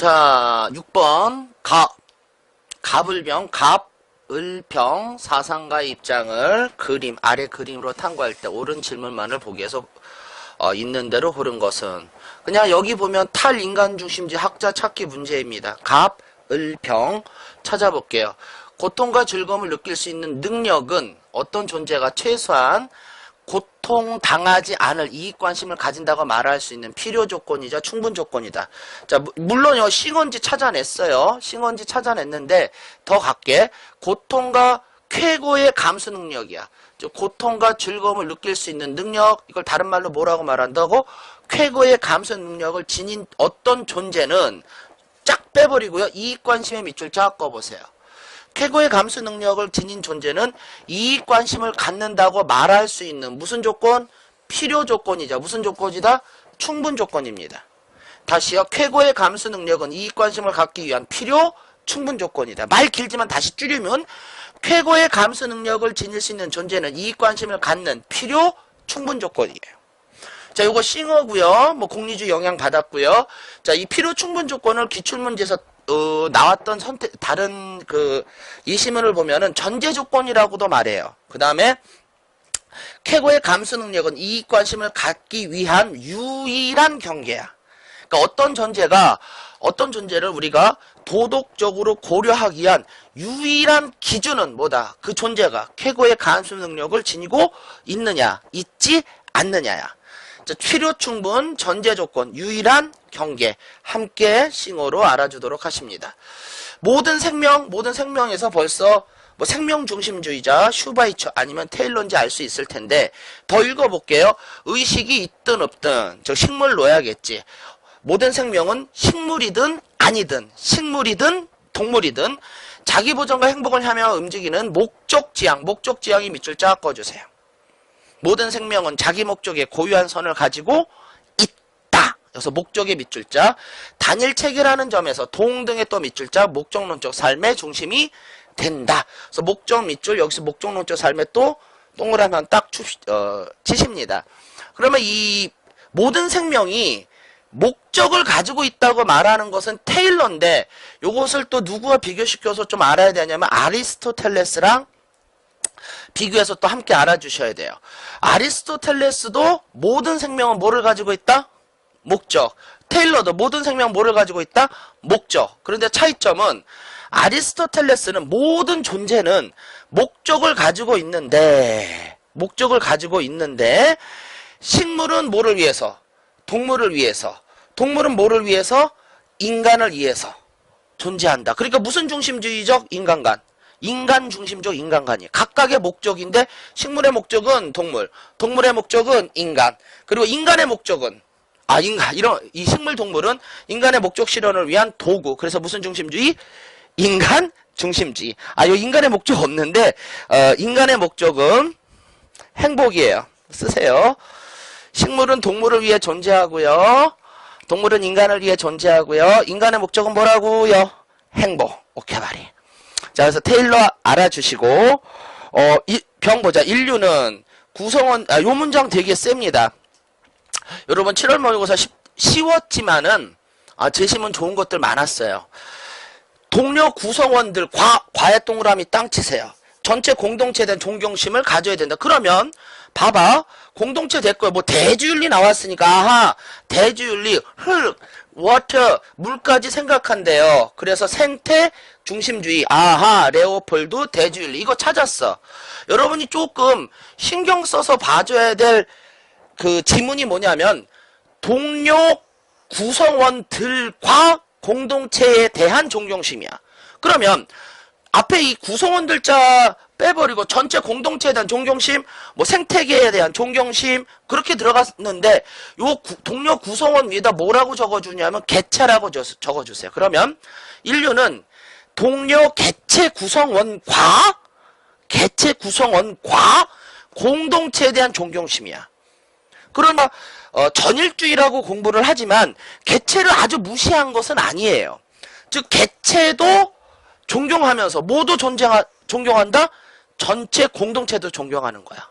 자, 6번 갑을병, 을평 사상가의 입장을 아래 그림으로 탐구할 때 옳은 질문만을 보기 위해서 있는 대로 고른 것은 그냥 여기 보면 탈인간중심주의 학자 찾기 문제입니다. 을평 찾아볼게요. 고통과 즐거움을 느낄 수 있는 능력은 어떤 존재가 최소한 고통당하지 않을 이익관심을 가진다고 말할 수 있는 필요 조건이자 충분 조건이다. 자, 물론요, 싱언지 찾아냈어요. 싱언지 찾아냈는데, 더 갈게. 고통과 쾌고의 감수 능력이야. 즉, 고통과 즐거움을 느낄 수 있는 능력, 이걸 다른 말로 뭐라고 말한다고? 쾌고의 감수 능력을 지닌 어떤 존재는 쫙 빼버리고요. 이익관심의 밑줄 쫙 꺼보세요. 쾌고의 감수 능력을 지닌 존재는 이익관심을 갖는다고 말할 수 있는 무슨 조건? 필요 조건이자 무슨 조건이다? 충분 조건입니다. 다시요. 쾌고의 감수 능력은 이익관심을 갖기 위한 필요, 충분 조건이다. 말 길지만 다시 줄이면 쾌고의 감수 능력을 지닐 수 있는 존재는 이익관심을 갖는 필요, 충분 조건이에요. 자, 요거 싱어고요. 뭐 공리주의 영향 받았고요. 자, 이 필요 충분 조건을 기출문제에서 나왔던 다른 예시문을 보면은 전제 조건이라고도 말해요. 그 다음에 쾌고의 감수 능력은 이익관심을 갖기 위한 유일한 경계야. 그러니까 어떤 존재를 우리가 도덕적으로 고려하기 위한 유일한 기준은 뭐다? 그 존재가 쾌고의 감수 능력을 지니고 있느냐, 있지 않느냐야. 필요 충분, 전제 조건, 유일한 경계 함께 싱어로 알아주도록 하십니다. 모든 생명에서 벌써 뭐 생명 중심주의자 슈바이처 아니면 테일러인지 알 수 있을 텐데 더 읽어볼게요. 의식이 있든 없든 저 식물 놓아야겠지. 모든 생명은 식물이든 아니든 식물이든 동물이든 자기 보전과 행복을 향하여 움직이는 목적지향이 밑줄 쫙 꺼주세요. 모든 생명은 자기 목적에 고유한 선을 가지고 있다. 그래서 목적의 밑줄자. 단일 체계라는 점에서 동등의 또 밑줄자. 목적론적 삶의 중심이 된다. 그래서 목적 밑줄 여기서 목적론적 삶에 또 동그라미 딱 치십니다. 그러면 이 모든 생명이 목적을 가지고 있다고 말하는 것은 테일러인데 요것을 또 누구와 비교시켜서 좀 알아야 되냐면 아리스토텔레스랑 비교해서 또 함께 알아주셔야 돼요. 아리스토텔레스도 모든 생명은 뭐를 가지고 있다? 목적. 테일러도 모든 생명은 뭐를 가지고 있다? 목적. 그런데 차이점은 아리스토텔레스는 모든 존재는 목적을 가지고 있는데 식물은 뭐를 위해서? 동물을 위해서. 동물은 뭐를 위해서? 인간을 위해서 존재한다. 그러니까 무슨 중심주의적 인간관? 인간 중심적 인간관이에요. 각각의 목적인데 식물의 목적은 동물, 동물의 목적은 인간, 그리고 인간의 목적은 이 식물 동물은 인간의 목적 실현을 위한 도구. 그래서 무슨 중심주의? 인간 중심주의. 요 인간의 목적 없는데 인간의 목적은 행복이에요. 쓰세요. 식물은 동물을 위해 존재하고요. 동물은 인간을 위해 존재하고요. 인간의 목적은 뭐라고요? 행복. 오케이 말이. 자, 그래서 테일러 알아주시고, 병 보자. 인류는 구성원, 요 문장 되게 셉니다. 여러분, 7월 모의고사 쉬웠지만은, 제시문 좋은 것들 많았어요. 동료 구성원들, 과에 동그라미 땅 치세요. 전체 공동체에 대한 존경심을 가져야 된다. 그러면, 봐봐. 공동체 됐고요. 뭐, 대주윤리 나왔으니까, 아하, 대주윤리, 흙, 워터, 물까지 생각한대요. 그래서 생태 중심주의, 아하, 레오폴드, 대주윤리, 이거 찾았어. 여러분이 조금 신경 써서 봐줘야 될 그 지문이 뭐냐면, 동료 구성원들과 공동체에 대한 존경심이야. 그러면, 앞에 이 구성원들 자 빼버리고 전체 공동체에 대한 존경심, 뭐 생태계에 대한 존경심 그렇게 들어갔는데 요 동료 구성원 위에다 뭐라고 적어주냐면 개체라고 적어주세요. 그러면 인류는 동료 개체 구성원과 공동체에 대한 존경심이야. 그러나 전일주의라고 공부를 하지만 개체를 아주 무시한 것은 아니에요. 즉 개체도 존경하면서 모두 존경한다? 전체 공동체도 존경하는 거야.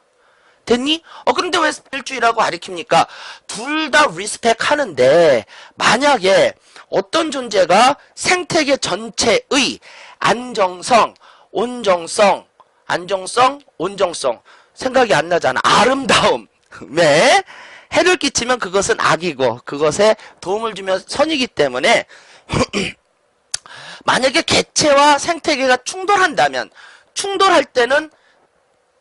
됐니? 그런데 왜 일주일하고 가리킵니까? 둘 다 리스펙 하는데, 만약에 어떤 존재가 생태계 전체의 안정성, 온정성, 온정성, 생각이 안 나잖아. 아름다움에 해를 끼치면 그것은 악이고, 그것에 도움을 주면 선이기 때문에, 만약에 개체와 생태계가 충돌한다면, 충돌할 때는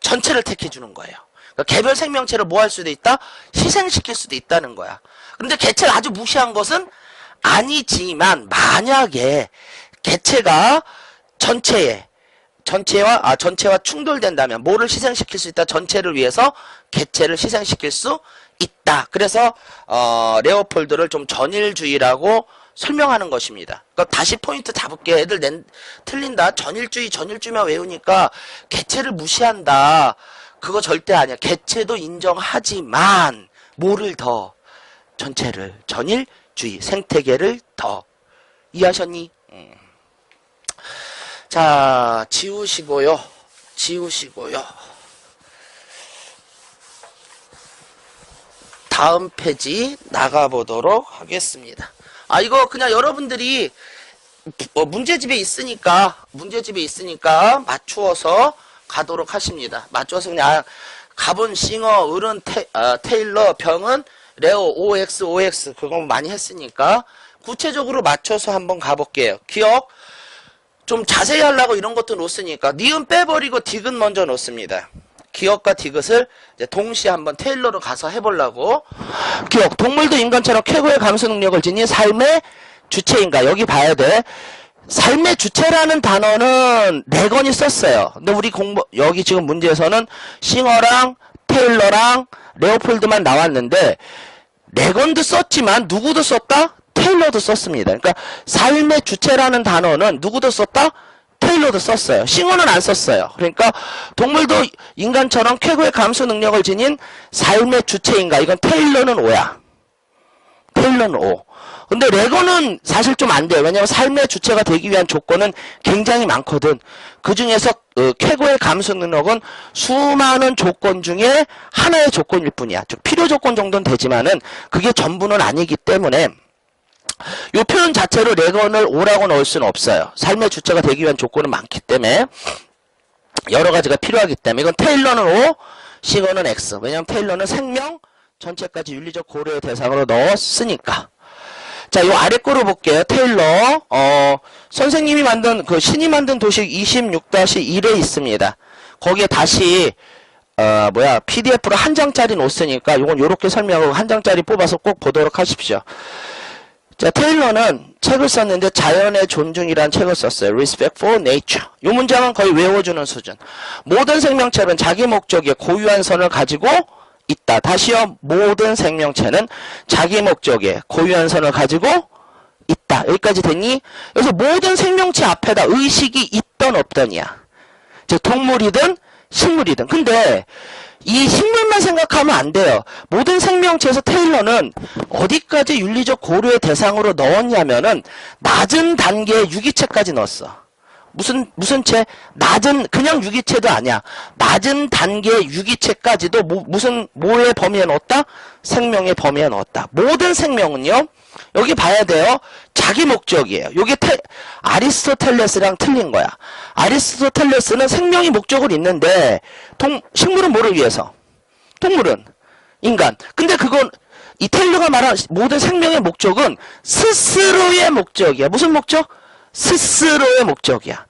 전체를 택해주는 거예요. 그러니까 개별 생명체를 뭐 할 수도 있다? 희생시킬 수도 있다는 거야. 근데 개체를 아주 무시한 것은 아니지만, 만약에 개체가 전체와 충돌된다면 뭐를 희생시킬 수 있다? 전체를 위해서 개체를 희생시킬 수 있다. 그래서 레오폴드를 좀 전일주의라고 설명하는 것입니다. 그러니까 다시 포인트 잡을게. 애들 틀린다. 전일주의만 외우니까 개체를 무시한다. 그거 절대 아니야. 개체도 인정하지만 뭐를 더? 전체를. 전일주의. 생태계를 더. 이해하셨니? 자, 지우시고요. 다음 페이지 나가보도록 하겠습니다. 이거 그냥 여러분들이 문제집에 있으니까 맞추어서 가도록 하십니다. 맞춰서 그냥 갑은 싱어, 을은 테일러, 병은 레오, OX 그거 많이 했으니까 구체적으로 맞춰서 한번 가볼게요. 기억 좀 자세히 하려고 이런 것도 놓습니까? 니은 빼버리고 디귿 먼저 놓습니다. 기억과 디귿을 이제 동시에 한번 테일러로 가서 해보려고. 기억, 동물도 인간처럼 최고의 감수 능력을 지닌 삶의 주체인가? 여기 봐야 돼. 삶의 주체라는 단어는 네 권이 썼어요. 근데 우리 여기 지금 문제에서는 싱어랑 테일러랑 레오폴드만 나왔는데, 네 권도 썼지만 누구도 썼다? 테일러도 썼습니다. 그러니까 삶의 주체라는 단어는 누구도 썼다? 테일러도 썼어요. 싱어는 안 썼어요. 그러니까 동물도 인간처럼 최고의 감수 능력을 지닌 삶의 주체인가? 이건 테일러는 O야. 테일러는 O. 근데 레거는 사실 좀 안 돼요. 왜냐면 삶의 주체가 되기 위한 조건은 굉장히 많거든. 그 중에서 최고의 감수 능력은 수많은 조건 중에 하나의 조건일 뿐이야. 즉 필요 조건 정도는 되지만은 그게 전부는 아니기 때문에 이 표현 자체로 레건을 O라고 넣을 수는 없어요. 삶의 주체가 되기 위한 조건은 많기 때문에 여러 가지가 필요하기 때문에 이건 테일러는 O, 싱어는 X. 왜냐면 테일러는 생명 전체까지 윤리적 고려의 대상으로 넣었으니까. 자, 요 아래 거로 볼게요. 테일러 선생님이 만든 신이 만든 도식 26-1에 있습니다. 거기에 다시 PDF로 한 장짜리 놓았으니까 요건 요렇게 설명하고 한 장짜리 뽑아서 꼭 보도록 하십시오. 자, 테일러는 책을 썼는데 자연의 존중이라는 책을 썼어요. Respect for Nature. 이 문장은 거의 외워주는 수준. 모든 생명체는 자기 목적에 고유한 선을 가지고 있다. 다시요. 모든 생명체는 자기 목적에 고유한 선을 가지고 있다. 여기까지 됐니? 그래서 모든 생명체 앞에다 의식이 있던 없던이야. 즉 동물이든 식물이든. 근데 이 식물만 생각하면 안 돼요. 모든 생명체에서 테일러는 어디까지 윤리적 고려의 대상으로 넣었냐면은 낮은 단계의 유기체까지 넣었어. 무슨 체? 그냥 유기체도 아니야. 낮은 단계의 유기체까지도 뭐의 범위에 넣었다? 생명의 범위에 넣었다. 모든 생명은요, 여기 봐야 돼요. 자기 목적이에요. 요게 아리스토텔레스랑 틀린 거야. 아리스토텔레스는 생명이 목적을 있는데, 식물은 뭐를 위해서? 동물은? 인간. 근데 이 테일러가 말한 모든 생명의 목적은 스스로의 목적이야. 무슨 목적? 스스로의 목적이야.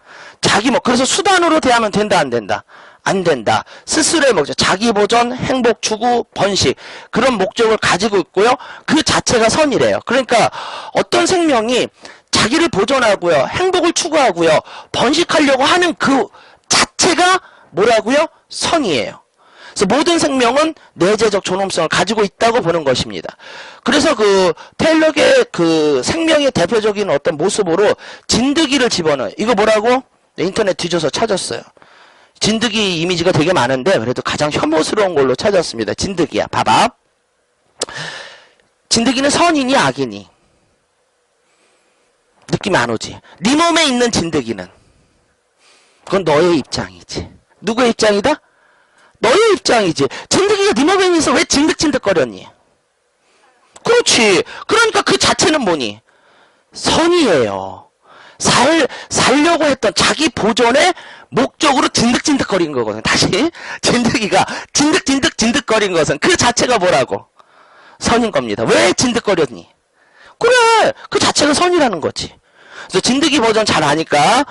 그래서 수단으로 대하면 된다, 안 된다? 안 된다. 스스로의 목적, 자기 보전, 행복, 추구, 번식, 그런 목적을 가지고 있고요. 그 자체가 선이래요. 그러니까 어떤 생명이 자기를 보존하고요, 행복을 추구하고요, 번식하려고 하는 그 자체가 뭐라고요? 선이에요. 그래서 모든 생명은 내재적 존엄성을 가지고 있다고 보는 것입니다. 그래서 테일러의 생명의 대표적인 어떤 모습으로 진드기를 집어넣어요. 이거 뭐라고? 인터넷 뒤져서 찾았어요. 진드기 이미지가 되게 많은데 그래도 가장 혐오스러운 걸로 찾았습니다. 진드기야. 봐봐. 진드기는 선이니 악이니? 느낌 안 오지? 네 몸에 있는 진드기는? 그건 너의 입장이지. 누구의 입장이다? 너의 입장이지. 진드기 진드기가 네 몸에 있어 왜 진득진득거렸니? 그렇지. 그러니까 그 자체는 뭐니? 선이에요. 살려고 했던 자기 보존의 목적으로 진득진득거린 거거든. 다시 진드기가 진득진득거린 것은 그 자체가 뭐라고? 선인 겁니다. 왜 진득거렸니? 그래, 그 자체가 선이라는 거지. 그래서 진드기 버전 잘 아니까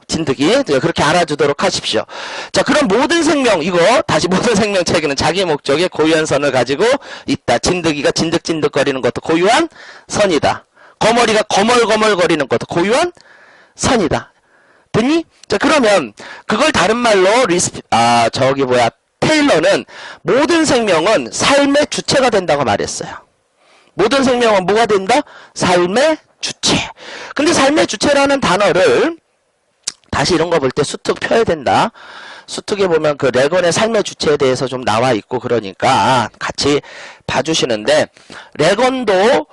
진드기 그렇게 알아주도록 하십시오. 자, 그럼 모든 생명, 이거 다시 모든 생명체계는 자기 목적의 고유한 선을 가지고 있다. 진드기가 진득진득거리는 것도 고유한 선이다. 거머리가 거멀거멀거리는 것도 고유한 선이다. 됐니? 자, 그러면 그걸 다른 말로 테일러는 모든 생명은 삶의 주체가 된다고 말했어요. 모든 생명은 뭐가 된다? 삶의 주체. 근데 삶의 주체라는 단어를 다시 이런 거 볼 때 수특 펴야 된다. 수특에 보면 그 레건의 삶의 주체에 대해서 좀 나와 있고 그러니까 같이 봐주시는데, 레건도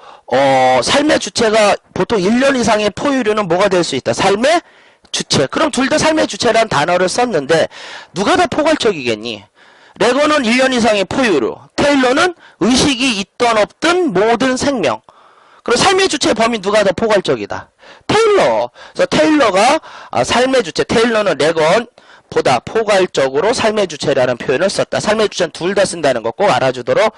삶의 주체가 보통 1년 이상의 포유류는 뭐가 될 수 있다? 삶의 주체. 그럼 둘 다 삶의 주체라는 단어를 썼는데 누가 더 포괄적이겠니? 레건은 1년 이상의 포유류, 테일러는 의식이 있던 없든 모든 생명. 그럼 삶의 주체 범위 누가 더 포괄적이다? 테일러. 그래서 테일러가 삶의 주체, 테일러는 레건보다 포괄적으로 삶의 주체라는 표현을 썼다. 삶의 주체는 둘 다 쓴다는 거 꼭 알아주도록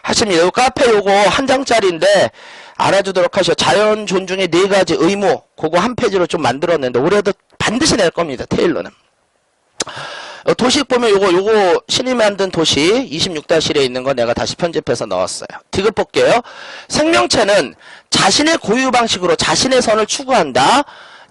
하십니다. 요 카페 요거 한 장짜리인데 알아주도록 하시오. 자연 존중의 4가지 의무, 그거 한 페이지로 좀 만들었는데 올해도 반드시 낼 겁니다. 테일러는. 도식 보면 요거 신이 만든 도시 26-1에 있는 거 내가 다시 편집해서 넣었어요. 디귿 볼게요. 생명체는 자신의 고유 방식으로 자신의 선을 추구한다.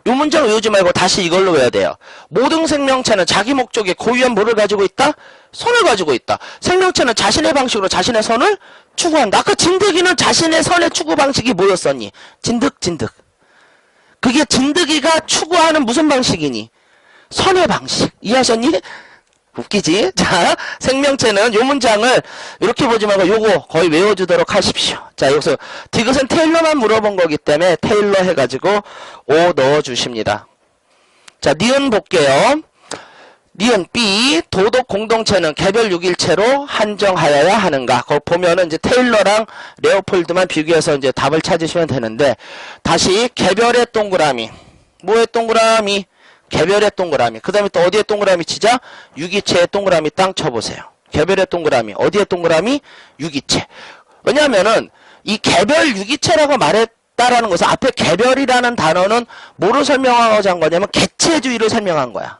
요 문장 외우지 말고 다시 이걸로 외워야 돼요. 모든 생명체는 자기 목적에 고유한 뭐를 가지고 있다? 선을 가지고 있다. 생명체는 자신의 방식으로 자신의 선을 추구한다. 아까 진드기는 자신의 선의 추구 방식이 뭐였었니? 진득진득. 그게 진드기가 추구하는 무슨 방식이니? 선의 방식. 이해하셨니? 웃기지? 자, 생명체는 요 문장을 이렇게 보지 말고 요거 거의 외워주도록 하십시오. 자, 여기서 디귿은 테일러만 물어본 거기 때문에 테일러 해가지고 O 넣어주십니다. 자, 니은 볼게요. 니은 B, 도덕 공동체는 개별 6일체로 한정하여야 하는가? 거기 보면은 이제 테일러랑 레오폴드만 비교해서 이제 답을 찾으시면 되는데, 다시 개별의 동그라미. 뭐의 동그라미? 개별의 동그라미. 그 다음에 또 어디에 동그라미 치자? 유기체의 동그라미 땅 쳐보세요. 개별의 동그라미. 어디에 동그라미? 유기체. 왜냐하면은 이 개별 유기체라고 말했다라는 것은 앞에 개별이라는 단어는 뭐로 설명하고자 한 거냐면 개체주의를 설명한 거야.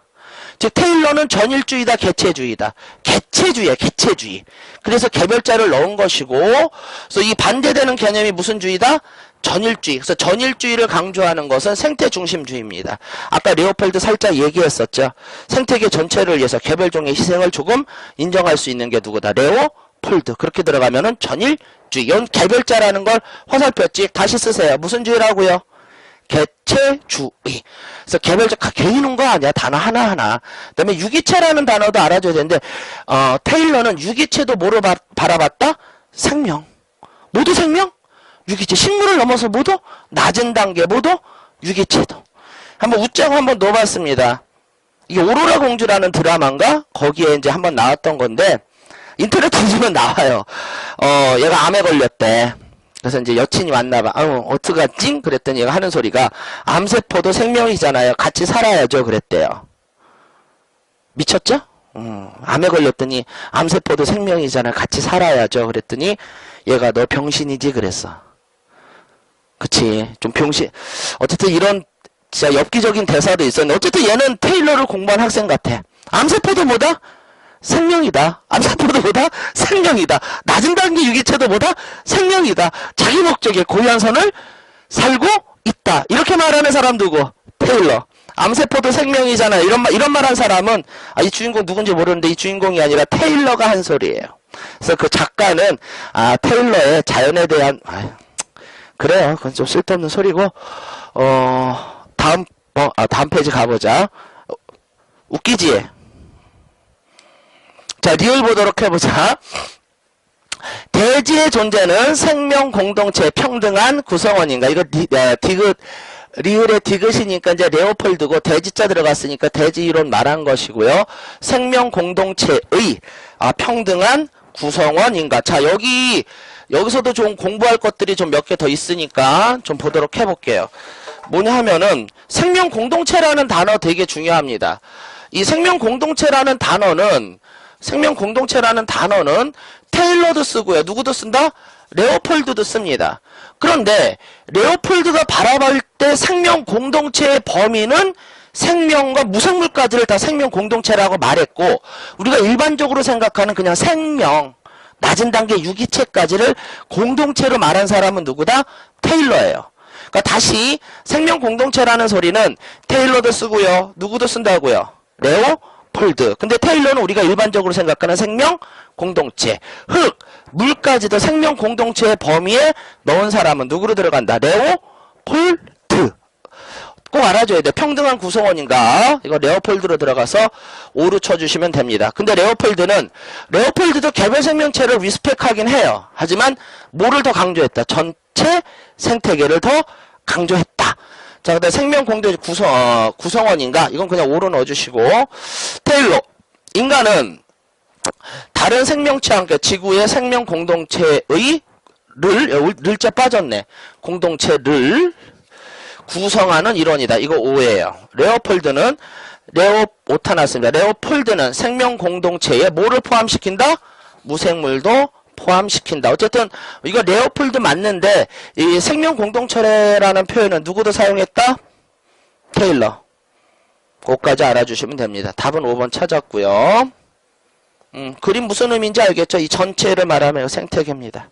즉 테일러는 전일주의다, 개체주의다. 개체주의야, 개체주의. 그래서 개별자를 넣은 것이고, 그래서 이 반대되는 개념이 무슨 주의다? 전일주의. 그래서 전일주의를 강조하는 것은 생태중심주의입니다. 아까 레오폴드 살짝 얘기했었죠. 생태계 전체를 위해서 개별종의 희생을 조금 인정할 수 있는 게 누구다? 레오폴드. 그렇게 들어가면은 전일주의. 이건 개별자라는 걸 화살표 찍 다시 쓰세요. 무슨 주의라고요? 개체주의. 그래서 개별적 개인은 거 아니야. 단어 하나하나. 그 다음에 유기체라는 단어도 알아줘야 되는데, 테일러는 유기체도 뭐로 바라봤다? 생명. 모두 생명? 유기체. 식물을 넘어서 모두 낮은 단계 모두 유기체도. 한번 웃자고 한번 넣어봤습니다. 이게 오로라 공주라는 드라마인가? 거기에 이제 한번 나왔던 건데, 인터넷 뒤지면 나와요. 얘가 암에 걸렸대. 그래서 이제 여친이 왔나봐. 어떡하지? 그랬더니 얘가 하는 소리가, 암세포도 생명이잖아요. 같이 살아야죠. 그랬대요. 미쳤죠? 암에 걸렸더니, 암세포도 생명이잖아요. 같이 살아야죠. 그랬더니, 얘가 너 병신이지? 그랬어. 그치. 좀 병신. 어쨌든 이런, 진짜 엽기적인 대사도 있었는데, 어쨌든 얘는 테일러를 공부한 학생 같아. 암세포도 뭐다? 생명이다. 암세포도 뭐다? 생명이다. 낮은 단계 유기체도 뭐다? 생명이다. 자기 목적의 고유한 선을 살고 있다. 이렇게 말하는 사람 누구? 테일러. 암세포도 생명이잖아. 이런 말 한 사람은, 이 주인공 누군지 모르는데 이 주인공이 아니라 테일러가 한 소리예요. 그래서 그 작가는, 테일러의 자연에 대한, 그래요. 그건 좀 쓸데없는 소리고, 다음 페이지 가보자. 웃기지? 자, 리을 보도록 해보자. 대지의 존재는 생명 공동체 평등한 구성원인가? 이거 디귿 리을의 디귿이니까 이제 레오폴드고 대지자 들어갔으니까 대지 이론 말한 것이고요. 생명 공동체의 평등한 구성원인가? 자, 여기서도 좀 공부할 것들이 좀 몇 개 더 있으니까 좀 보도록 해볼게요. 뭐냐 하면은 생명 공동체라는 단어 되게 중요합니다. 이 생명 공동체라는 단어는 테일러도 쓰고요. 누구도 쓴다? 레오폴드도 씁니다. 그런데 레오폴드가 바라볼 때 생명 공동체의 범위는 생명과 무생물까지를 다 생명 공동체라고 말했고, 우리가 일반적으로 생각하는 그냥 생명, 낮은 단계 유기체까지를 공동체로 말한 사람은 누구다? 테일러예요. 그러니까 다시 생명 공동체라는 소리는 테일러도 쓰고요. 누구도 쓴다고요? 레오폴드. 근데 테일러는 우리가 일반적으로 생각하는 생명 공동체, 흙, 물까지도 생명 공동체의 범위에 넣은 사람은 누구로 들어간다? 레오폴드. 꼭 알아줘야 돼. 평등한 구성원인가? 이거 레오폴드로 들어가서 O로 쳐주시면 됩니다. 근데 레오폴드도 개별 생명체를 리스펙하긴 해요. 하지만 뭐를 더 강조했다? 전체 생태계를 더 강조했다. 자, 근데 생명 공동체 구성원인가? 이건 그냥 O로 넣어주시고, 테일러. 인간은 다른 생명체와 함께 지구의 생명 공동체의 를자 빠졌네. 공동체를 구성하는 일원이다. 이거 O예요. 레오폴드는 오타 났습니다. 레오폴드는 생명 공동체에 뭐를 포함시킨다? 무생물도 포함시킨다. 어쨌든 이거 레오폴드 맞는데 이 생명 공동체라는 표현은 누구도 사용했다? 테일러. 그것까지 알아주시면 됩니다. 답은 5번 찾았고요. 그림 무슨 의미인지 알겠죠? 이 전체를 말하면 생태계입니다.